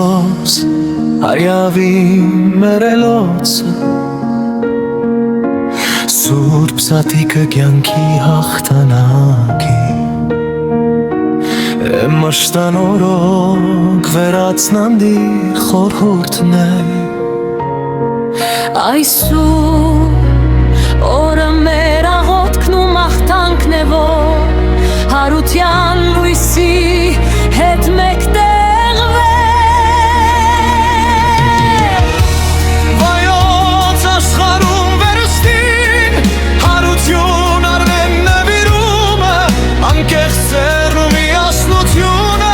Քրիստոս արյավի մերելոցը Սուրբ Սատիկը կյանքի հաղթանակի Մշտանորոք վերացնանդի խորհուրդն է Այսօր օրը մեր աղոթքն ու մաղթանքն է որ Հարության լույսի հետ մեկտեղվենք Վայոց աշխարհում վերստին հարություն արնեն նվիրումը անկեղծ սերն ու միասնությունը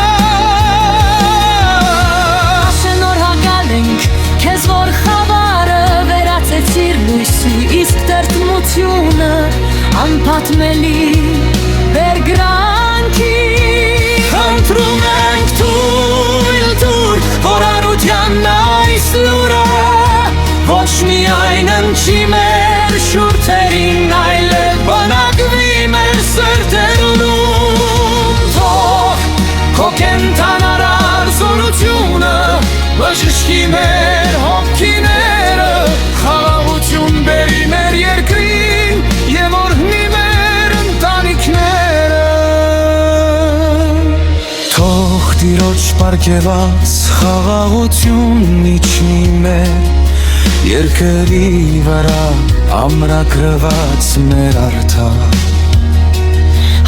Շնորհակալ ենք քեզ որ խավարը վերածեցիր լույսի իսկ տրտմությունը անպատմելի Վերգրանքի Խնդրում ենք թույլ տուր որ արության այս լուրը ոչ միայն ընչի մեր շուրթերին այլև բանակվի մեր սրտերում Թող քո կենդանարար զորությունը բժշկի մեր հոգիները խաղաղություն բերի մեր երկրին եւ օրհնի մեր ընտանիքները Թող Տիրոջ պարգևած խաղաղությունն իջնի մեր երկրի վրա ամրագրված մեր արդար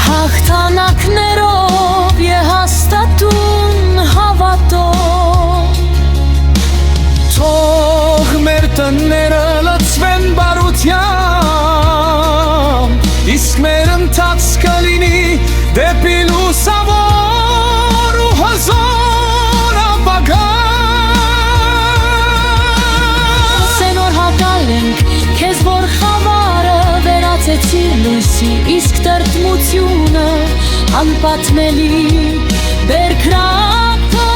Հաղթանակներով եհաստատուն հավատով Թող մեր տները լցվեն բարությամբ Իսկ մեր ընթացքը լինի դեպի լուսավոր ու հզոր ապագա Շնորհակալ ենք քեզ որ խավարը վերածեցիր լույսի իսկ տրտմությունը անպատմելի բերքրատար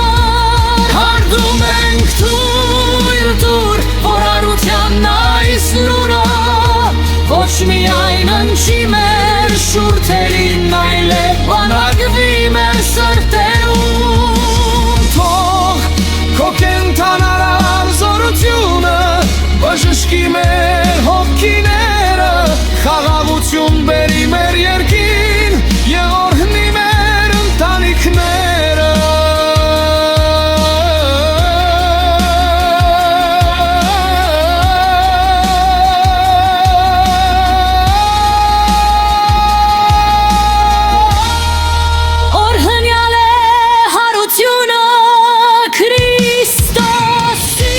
Հարգում ենք թույլ տուր որ արության այս լուրը ոչ միայն ընչի մեր շուրթերին այլև բանակվի մեր սրտերում Թող քո կենդանարար զորությունը բժշկի մեր հոգիները խաղաղություն բերի մեր երկրին եւ օրհնի մեր ընտանիքները Օրհնյալ է հարությունը Քրիստոսի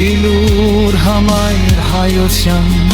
Իլուր համայր հայության